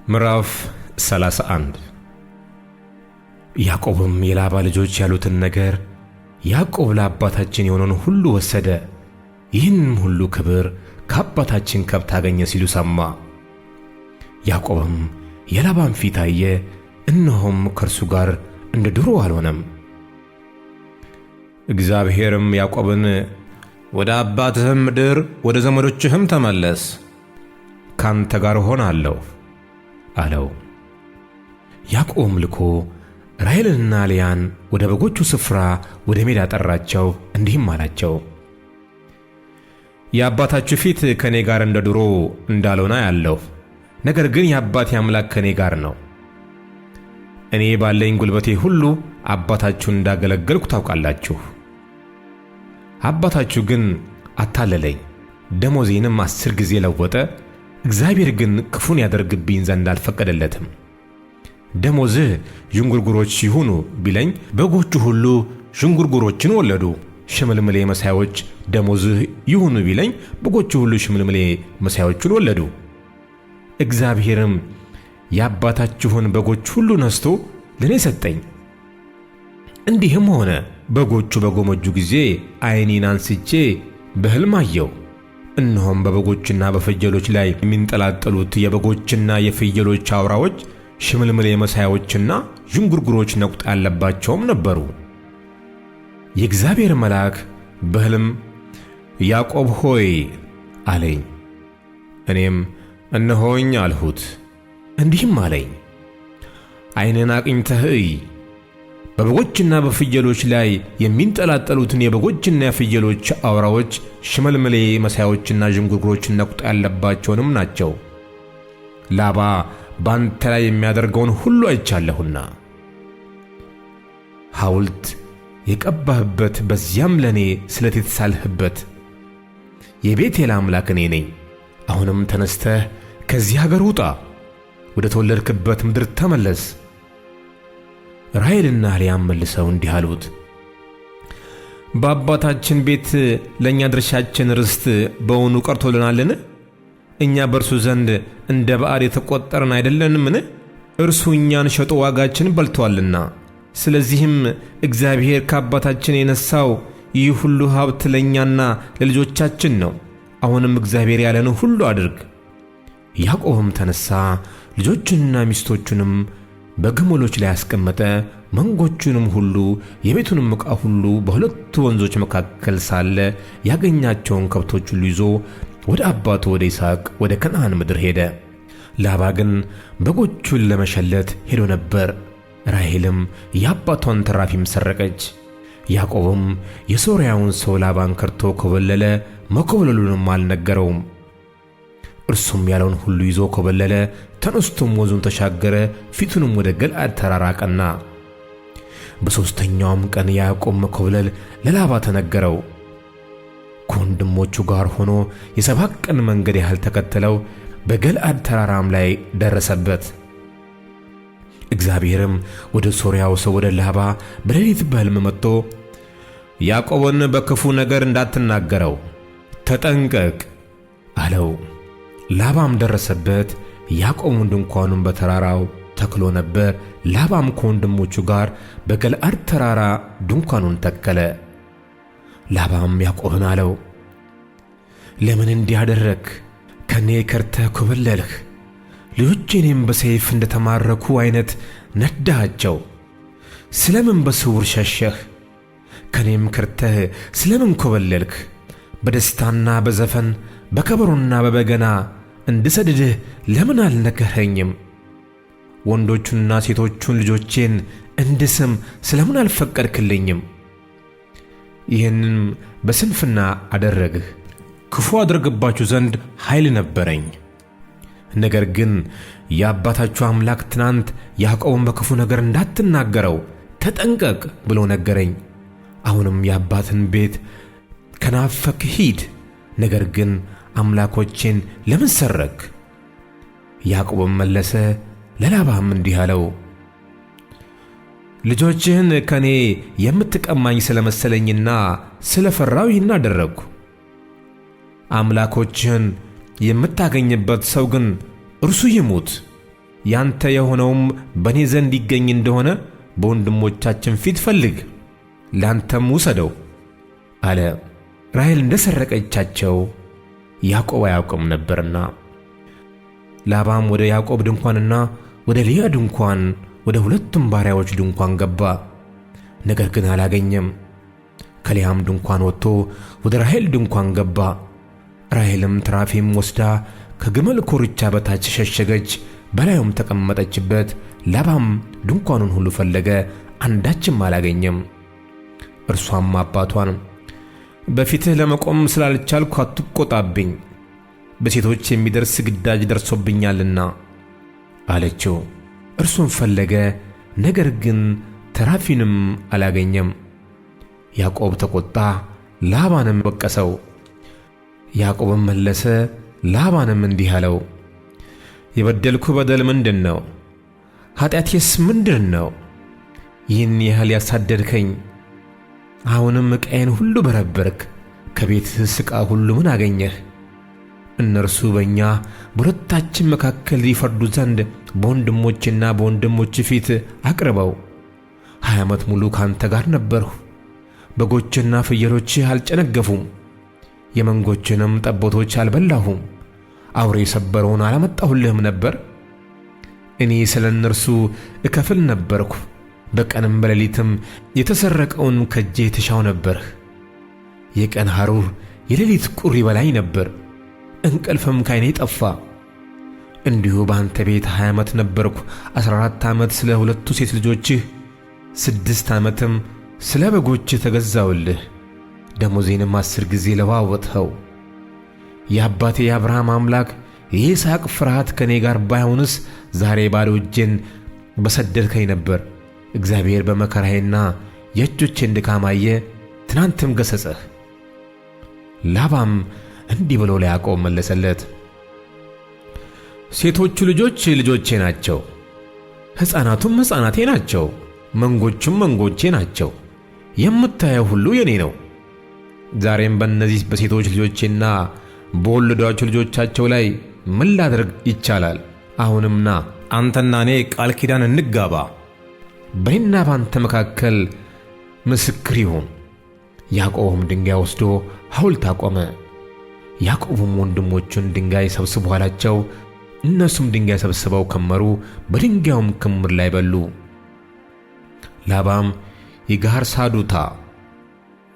ምዕራፍ 31 ያዕቆብም የላባ ልጆች ያሉትን ነገር ያዕቆብ ለአባታችን የሆነውን ሁሉ ወሰደ፣ ይህንም ሁሉ ክብር ከአባታችን ከብት አገኘ ሲሉ ሰማ። ያዕቆብም የላባን ፊት አየ፣ እነሆም ከእርሱ ጋር እንደ ድሮ አልሆነም። እግዚአብሔርም ያዕቆብን ወደ አባትህም ምድር ወደ ዘመዶችህም ተመለስ፣ ካንተ ጋር እሆናለሁ አለው። ያዕቆብም ልኮ ራሔልንና ልያን ወደ በጎቹ ስፍራ ወደ ሜዳ ጠራቸው፣ እንዲህም አላቸው፣ የአባታችሁ ፊት ከእኔ ጋር እንደ ድሮ እንዳልሆነ አያለሁ። ነገር ግን የአባቴ አምላክ ከእኔ ጋር ነው። እኔ ባለኝ ጉልበቴ ሁሉ አባታችሁን እንዳገለገልኩ ታውቃላችሁ። አባታችሁ ግን አታለለኝ፣ ደሞዜንም 10 ጊዜ ለወጠ። እግዚአብሔር ግን ክፉን ያደርግብኝ ዘንድ አልፈቀደለትም። ደሞዝህ ዥንጉርጉሮች ይሁኑ ቢለኝ በጎቹ ሁሉ ዥንጉርጉሮችን ወለዱ። ሽምልምሌ መሳዮች ደሞዝህ ይሁኑ ቢለኝ በጎቹ ሁሉ ሽምልምሌ መሳዮችን ወለዱ። እግዚአብሔርም የአባታችሁን በጎች ሁሉ ነስቶ ለእኔ ሰጠኝ። እንዲህም ሆነ፣ በጎቹ በጎመጁ ጊዜ ዓይኔን አንስቼ በሕልም አየሁ። እነሆም በበጎችና በፍየሎች ላይ የሚንጠላጠሉት የበጎችና የፍየሎች አውራዎች ሽምልምሌ መሳዮችና ዥንጉርጉሮች ነቁጣ ያለባቸውም ነበሩ። የእግዚአብሔር መልአክ በሕልም ያዕቆብ ሆይ አለኝ። እኔም እነሆኝ አልሁት። እንዲህም አለኝ፣ ዓይንን አቅኝተህ እይ። በበጎችና በፍየሎች ላይ የሚንጠላጠሉትን የበጎችና የፍየሎች አውራዎች ሽመልምሌ መሳዮችና ዥንጉርጉሮች ነቁጣ ያለባቸውንም ናቸው። ላባ ባንተ ላይ የሚያደርገውን ሁሉ አይቻለሁና ሐውልት የቀባህበት በዚያም ለእኔ ስለት የተሳልህበት የቤቴል አምላክ እኔ ነኝ። አሁንም ተነስተህ ከዚህ አገር ውጣ፣ ወደ ተወለድክበት ምድር ተመለስ። ራሔልና ልያም መልሰው እንዲህ አሉት፣ በአባታችን ቤት ለእኛ ድርሻችን ርስት በውኑ ቀርቶልናልን? እኛ በእርሱ ዘንድ እንደ ባዕድ የተቆጠርን አይደለንምን? እርሱ እኛን ሸጦ ዋጋችን በልቶአልና። ስለዚህም እግዚአብሔር ከአባታችን የነሳው ይህ ሁሉ ሀብት ለእኛና ለልጆቻችን ነው። አሁንም እግዚአብሔር ያለን ሁሉ አድርግ። ያዕቆብም ተነሣ፣ ልጆቹንና ሚስቶቹንም በግመሎች ላይ አስቀመጠ። መንጎቹንም ሁሉ የቤቱንም ዕቃ ሁሉ በሁለቱ ወንዞች መካከል ሳለ ያገኛቸውን ከብቶች ሁሉ ይዞ ወደ አባቱ ወደ ይስሐቅ ወደ ከነዓን ምድር ሄደ። ላባ ግን በጎቹን ለመሸለት ሄዶ ነበር። ራሔልም የአባቷን ተራፊም ሰረቀች። ያዕቆብም የሶርያውን ሰው ላባን ከድቶ ኮበለለ፣ መኮብለሉንም አልነገረውም። እርሱም ያለውን ሁሉ ይዞ ኮበለለ። ተነስቶም ወንዙን ተሻገረ፣ ፊቱንም ወደ ገለዓድ ተራራ አቀና። በሦስተኛውም ቀን ያዕቆብ መኮብለል ለላባ ተነገረው። ከወንድሞቹ ጋር ሆኖ የ7 ቀን መንገድ ያህል ተከተለው፣ በገለዓድ ተራራም ላይ ደረሰበት። እግዚአብሔርም ወደ ሶርያው ሰው ወደ ላባ በሌሊት በሕልም መጥቶ ያዕቆብን በክፉ ነገር እንዳትናገረው ተጠንቀቅ አለው። ላባም ደረሰበት። ያዕቆብም ድንኳኑን በተራራው ተክሎ ነበር። ላባም ከወንድሞቹ ጋር በገለዓድ ተራራ ድንኳኑን ተከለ። ላባም ያዕቆብን አለው፣ ለምን እንዲህ አደረግህ? ከእኔ ከርተህ ኮበለልህ። ልጆቼንም በሰይፍ እንደተማረኩ ዓይነት ነዳሃቸው። ስለምን በስውር ሸሸህ? ከእኔም ከርተህ ስለምን ኮበለልህ? በደስታና በዘፈን በከበሮና በበገና እንድሰድድህ ለምን አልነገርኸኝም? ወንዶቹንና ሴቶቹን ልጆቼን እንድስም ስለምን አልፈቀድክልኝም? ይህንም በስንፍና አደረግህ። ክፉ አድርግባችሁ ዘንድ ኃይል ነበረኝ። ነገር ግን የአባታችሁ አምላክ ትናንት ያዕቆብን በክፉ ነገር እንዳትናገረው ተጠንቀቅ ብሎ ነገረኝ። አሁንም የአባትን ቤት ከናፈክ ሂድ። ነገር ግን አምላኮቼን ለምን ሰረክ? ያዕቆብም መለሰ፣ ለላባም እንዲህ አለው፣ ልጆችህን ከኔ የምትቀማኝ ስለመሰለኝና ስለፈራው ይህን አደረግሁ። አምላኮችህን የምታገኝበት ሰው ግን እርሱ ይሙት፣ ያንተ የሆነውም በእኔ ዘንድ ይገኝ እንደሆነ በወንድሞቻችን ፊት ፈልግ፣ ላንተም ውሰደው አለ። ራሔል እንደ ሰረቀቻቸው ያዕቆብ አያውቅም ነበርና። ላባም ወደ ያዕቆብ ድንኳንና ወደ ልያ ድንኳን ወደ ሁለቱም ባሪያዎች ድንኳን ገባ፣ ነገር ግን አላገኘም። ከልያም ድንኳን ወጥቶ ወደ ራሔል ድንኳን ገባ። ራሔልም ተራፊም ወስዳ ከግመል ኮርቻ በታች ሸሸገች፣ በላዩም ተቀመጠችበት። ላባም ድንኳኑን ሁሉ ፈለገ፣ አንዳችም አላገኘም። እርሷም አባቷን በፊትህ ለመቆም ስላልቻልኩ አትቆጣብኝ፣ በሴቶች የሚደርስ ግዳጅ ደርሶብኛልና አለችው። እርሱም ፈለገ፣ ነገር ግን ተራፊንም አላገኘም። ያዕቆብ ተቆጣ፣ ላባንም ወቀሰው። ያዕቆብም መለሰ፣ ላባንም እንዲህ አለው፣ የበደልኩ በደል ምንድን ነው? ኃጢአቴስ ምንድን ነው? ይህን ያህል ያሳደድከኝ? አሁንም ዕቃዬን ሁሉ በረበርክ፣ ከቤትህስ ዕቃ ሁሉ ምን አገኘህ? እነርሱ በእኛ በሁለታችን መካከል ይፈርዱ ዘንድ በወንድሞችና በወንድሞች ፊት አቅርበው። 20 ዓመት ሙሉ ካንተ ጋር ነበርሁ። በጎችና ፍየሎችህ አልጨነገፉም፣ የመንጎችንም ጠቦቶች አልበላሁም። አውሬ የሰበረውን አላመጣሁልህም ነበር? እኔ ስለ እነርሱ እከፍል ነበርኩ፣ በቀንም በሌሊትም የተሰረቀውን ከእጄ ትሻው ነበርህ። የቀን ሐሩር የሌሊት ቁር ይበላኝ ነበር፣ እንቅልፍም ካይኔ ጠፋ። እንዲሁ በአንተ ቤት 20 ዓመት ነበርኩ። 14 ዓመት ስለ ሁለቱ ሴት ልጆችህ፣ 6 ዓመትም ስለ በጎችህ ተገዛውልህ። ደሞዜንም 10 ጊዜ ለዋወጥኸው። የአባቴ የአብርሃም አምላክ የይስሐቅ ፍርሃት ከእኔ ጋር ባይሆንስ ዛሬ ባዶ እጄን በሰደድከኝ ነበር። እግዚአብሔር በመከራዬና የእጆቼን ድካም አየ፣ ትናንትም ገሠጸህ። ላባም እንዲህ ብሎ ለያዕቆብ መለሰለት፣ ሴቶቹ ልጆች ልጆቼ ናቸው፣ ሕፃናቱም ሕፃናቴ ናቸው፣ መንጎቹም መንጎቼ ናቸው። የምታየው ሁሉ የኔ ነው። ዛሬም በእነዚህ በሴቶች ልጆቼና በወለዷቸው ልጆቻቸው ላይ ምን ላደርግ ይቻላል? አሁንም ና አንተና እኔ ቃል ኪዳን እንጋባ፣ በእኔና ባንተ መካከል ምስክር ይሁን። ያዕቆብም ድንጋይ ወስዶ ሐውልት አቆመ። ያዕቆብም ወንድሞቹን ድንጋይ ሰብስቡ አላቸው። እነሱም ድንጋይ ሰብስበው ከመሩ፣ በድንጋዩም ክምር ላይ በሉ። ላባም ይጋር ሳዱታ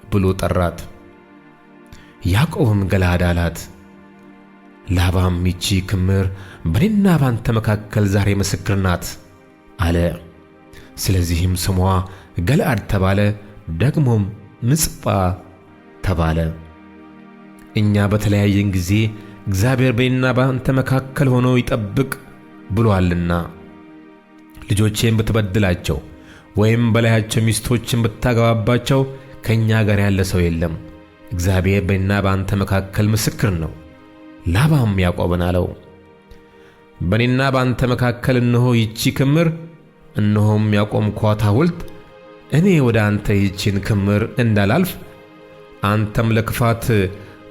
ብሎ ጠራት። ያዕቆብም ገለዓድ አላት። ላባም ይቺ ክምር በእኔና ባንተ መካከል ዛሬ ምስክር ናት አለ። ስለዚህም ስሟ ገለዓድ ተባለ፣ ደግሞም ምጽጳ ተባለ። እኛ በተለያየን ጊዜ እግዚአብሔር በእኔና ባንተ መካከል ሆኖ ይጠብቅ ብሎአልና። ልጆቼን ብትበድላቸው ወይም በላያቸው ሚስቶችን ብታገባባቸው ከእኛ ጋር ያለ ሰው የለም፣ እግዚአብሔር በእኔና ባንተ መካከል ምስክር ነው። ላባም ያዕቆብን አለው፣ በእኔና ባንተ መካከል እነሆ ይቺ ክምር፣ እነሆም ያቆምኳት ሐውልት። እኔ ወደ አንተ ይቺን ክምር እንዳላልፍ አንተም ለክፋት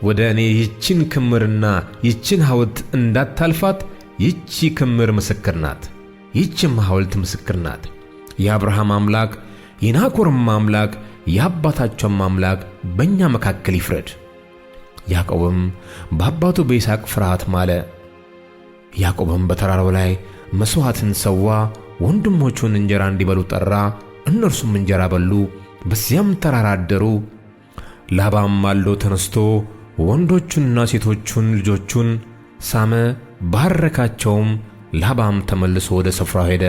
ወደ እኔ ይቺን ክምርና ይቺን ሐውልት እንዳታልፋት። ይቺ ክምር ምስክር ናት፣ ይቺም ሐውልት ምስክር ናት። የአብርሃም አምላክ የናኮርም አምላክ የአባታቸውም አምላክ በእኛ መካከል ይፍረድ። ያዕቆብም በአባቱ በይስሐቅ ፍርሃት ማለ። ያዕቆብም በተራራው ላይ መሥዋዕትን ሰዋ፣ ወንድሞቹን እንጀራ እንዲበሉ ጠራ። እነርሱም እንጀራ በሉ፣ በዚያም ተራራ አደሩ። ላባም ማልዶ ተነስቶ ወንዶቹንና ሴቶቹን ልጆቹን ሳመ፣ ባረካቸውም። ላባም ተመልሶ ወደ ስፍራው ሄደ።